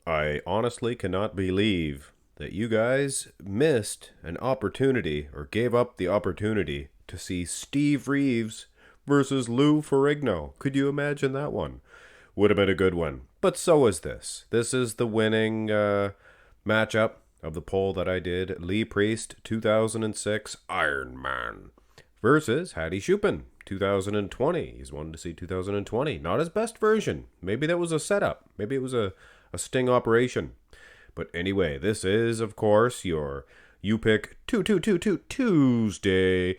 I honestly cannot believe that you guys missed an opportunity or gave up the opportunity to see Steve Reeves versus Lou Ferrigno. Could you imagine that one? Would have been a good one. But so is this. This is the winning matchup of the poll that I did. Lee Priest, 2006 Iron Man versus Hadi Choopan, 2020. He's wanted to see 2020. Not his best version. Maybe that was a setup. Maybe it was a sting operation. But anyway, this is, of course, your You Pick 2222 Tuesday.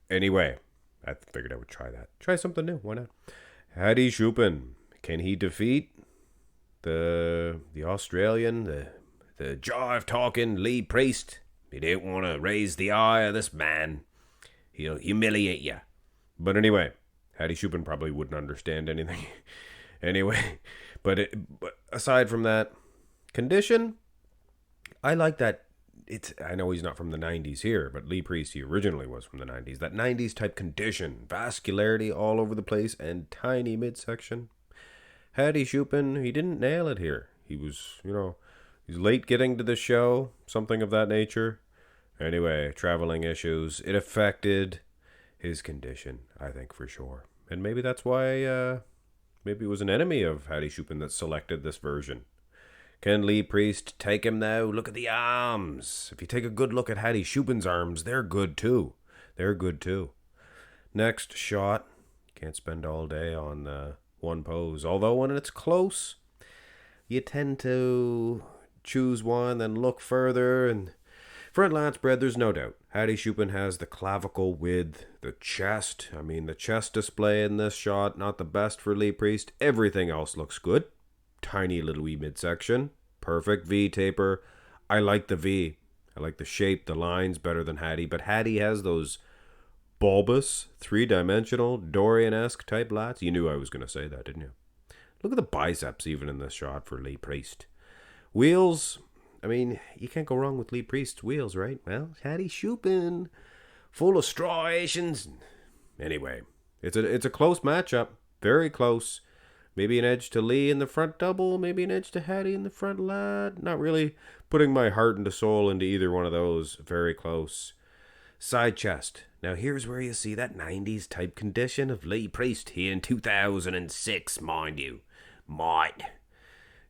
Anyway, I figured I would try that. Try something new. Why not? Hadi Choopan. Can he defeat the Australian, the jive talking Lee Priest? You don't want to raise the eye of this man. He'll humiliate you. But anyway, Hadi Choopan probably wouldn't understand anything. Anyway, but aside from that, condition, I like that. I know he's not from the 90s here, but Lee Priest, he originally was from the 90s. That 90s type condition, vascularity all over the place, and tiny midsection. Hadi Choopan, he didn't nail it here. He was, he's late getting to the show, something of that nature. Anyway, traveling issues. It affected his condition, I think, for sure. And maybe that's why, maybe it was an enemy of Hadi Choopan that selected this version. Can Lee Priest take him now? Look at the arms. If you take a good look at Hadi Choopan's arms, they're good too. They're good too. Next shot. Can't spend all day on one pose. Although when it's close, you tend to choose one, then look further. And front lance spread, there's no doubt. Hadi Choopan has the clavicle width, the chest. I mean, the chest display in this shot, not the best for Lee Priest. Everything else looks good. Tiny little wee midsection. Perfect V taper. I like the V. I like the shape, the lines better than Hadi. But Hadi has those bulbous, three-dimensional, Dorian-esque type lats. You knew I was going to say that, didn't you? Look at the biceps even in this shot for Lee Priest. Wheels, I mean, you can't go wrong with Lee Priest's wheels, right? Well, Hadi Choopan, full of striations. Anyway, it's a close matchup. Very close. Maybe an edge to Lee in the front double. Maybe an edge to Hadi in the front lat. Not really putting my heart and soul into either one of those. Very close. Side chest. Now here's where you see that 90s type condition of Lee Priest here in 2006, mind you. Might.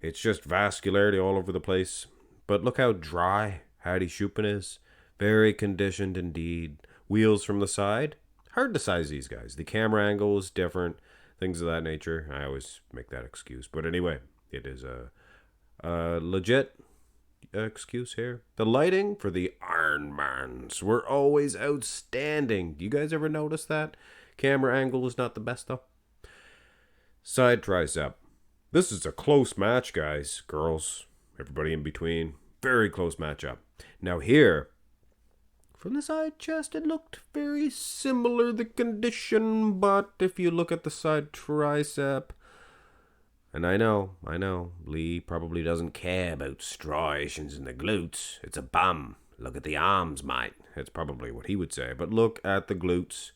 It's just vascularity all over the place. But look how dry Hadi Choopan is. Very conditioned indeed. Wheels from the side. Hard to size these guys. The camera angle is different. Things of that nature. I always make that excuse. But anyway, it is a legit excuse here. The lighting for the Ironmans were always outstanding. Do you guys ever notice that? Camera angle is not the best though. Side tricep. This is a close match, guys, girls, everybody in between. Very close matchup. Now here, from the side chest, it looked very similar, the condition, but if you look at the side tricep, and I know, Lee probably doesn't care about striations in the glutes. It's a bum. Look at the arms, mate. That's probably what he would say. But look at the glutes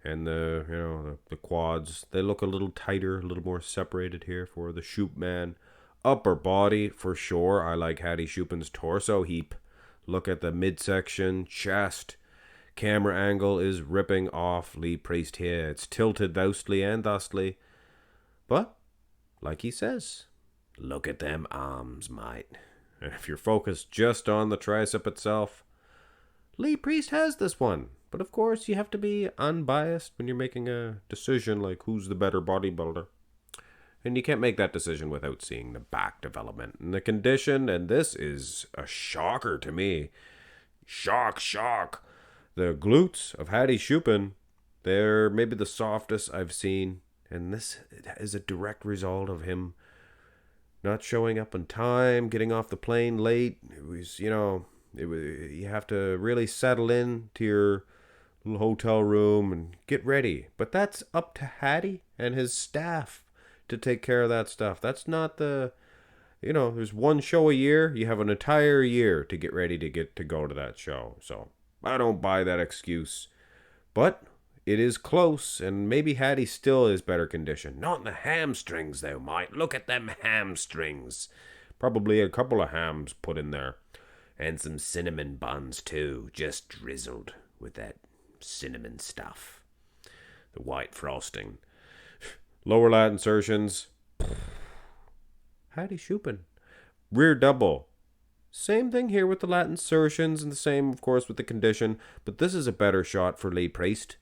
and the quads. They look a little tighter, a little more separated here for the Shoop man. Upper body, for sure. I like Hadi Choopan's torso heap. Look at the midsection, chest. Camera angle is ripping off Lee Priest here. It's tilted thusly and thusly. But like he says, look at them arms, mate. And if you're focused just on the tricep itself, Lee Priest has this one. But of course, you have to be unbiased when you're making a decision like who's the better bodybuilder. And you can't make that decision without seeing the back development and the condition. And this is a shocker to me. Shock. The glutes of Hadi Choopan, they're maybe the softest I've seen. And this is a direct result of him not showing up on time, getting off the plane late. It was, you have to really settle in to your little hotel room and get ready. But that's up to Hadi and his staff to take care of that stuff. That's not there's one show a year. You have an entire year to get ready to go to that show. So I don't buy that excuse. But it is close, and maybe Hadi still is better conditioned. Not in the hamstrings, though, mate. Look at them hamstrings. Probably a couple of hams put in there. And some cinnamon buns too, just drizzled with that cinnamon stuff. The white frosting. Lower lat insertions. Hadi Choopan. Rear double. Same thing here with the lat insertions, and the same, of course, with the condition, but this is a better shot for Lee Priest.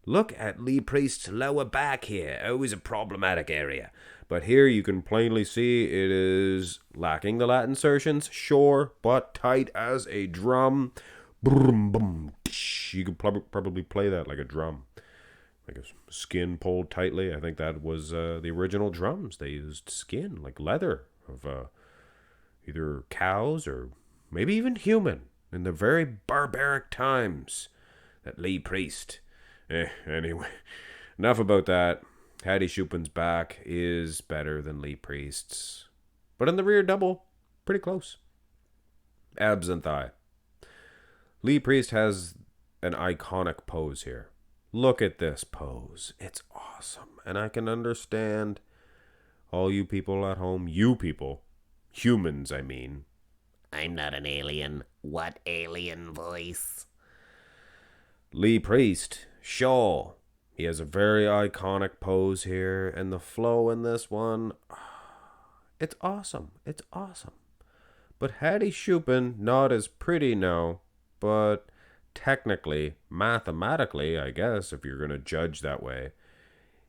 Look at Lee Priest's lower back here. Always a problematic area. But here you can plainly see it is lacking the lat insertions, sure, but tight as a drum. Boom, boom. You could probably play that like a drum. Like a skin pulled tightly. I think that was the original drums. They used skin, like leather, of either cows or maybe even human in the very barbaric times that Lee Priest. Anyway, enough about that. Hadi Choopan's back is better than Lee Priest's. But in the rear double, pretty close. Abs and thigh. Lee Priest has an iconic pose here. Look at this pose. It's awesome. And I can understand all you people at home, you people, humans, I mean. I'm not an alien. What alien voice? Lee Priest, sure. He has a very iconic pose here, and the flow in this one, it's awesome. It's awesome. But Hadi Choopan, not as pretty now, but technically, mathematically, I guess, if you're going to judge that way,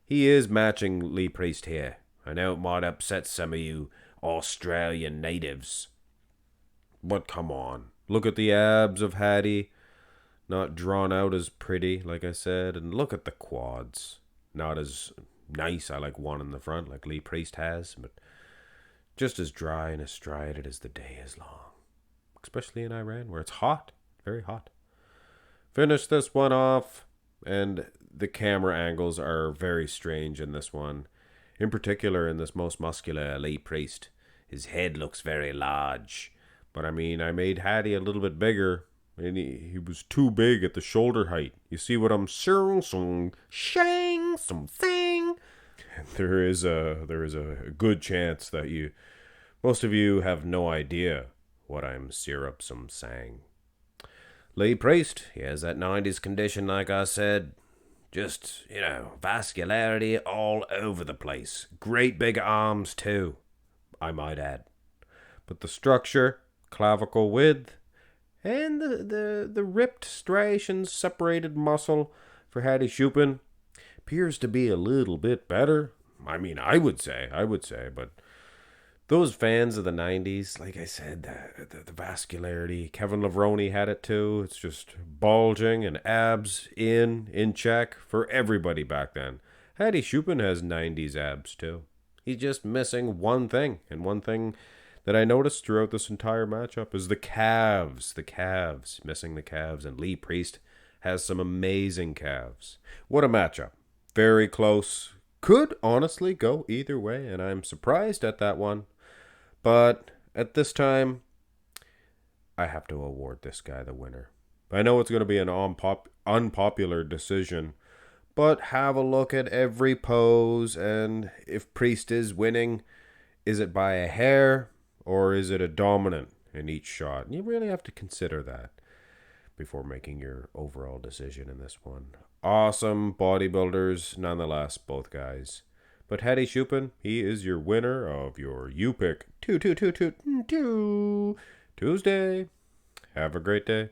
he is matching Lee Priest here. I know it might upset some of you Australian natives, but come on. Look at the abs of Hadi. Not drawn out as pretty, like I said. And look at the quads. Not as nice. I like one in the front, like Lee Priest has. But just as dry and as striated as the day is long. Especially in Iran, where it's hot. Very hot. Finish this one off. And the camera angles are very strange in this one. In particular, in this most muscular Lee Priest. His head looks very large. But I mean, I made Hadi a little bit bigger. And he was too big at the shoulder height. You see what I'm saying? Shang, something. There is a good chance that most of you have no idea what I'm saying. Lee Priest, he has that 90s condition, like I said. Just, vascularity all over the place. Great big arms, too, I might add. But the structure, clavicle width, and the ripped striations, separated muscle for Hadi Choopan appears to be a little bit better. I mean, I would say, but those fans of the 90s, like I said, the vascularity, Kevin Levrone had it too. It's just bulging and abs in check for everybody back then. Hadi Choopan has 90s abs too. He's just missing one thing, and one thing that I noticed throughout this entire matchup is the calves. The calves. Missing the calves. And Lee Priest has some amazing calves. What a matchup. Very close. Could honestly go either way, and I'm surprised at that one. But at this time, I have to award this guy the winner. I know it's going to be an unpopular decision, but have a look at every pose, and if Priest is winning, is it by a hair? Or is it a dominant in each shot? And you really have to consider that before making your overall decision in this one. Awesome bodybuilders, nonetheless, both guys. But Hadi Choopan, he is your winner of your You Pick 2 Tuesday. Have a great day.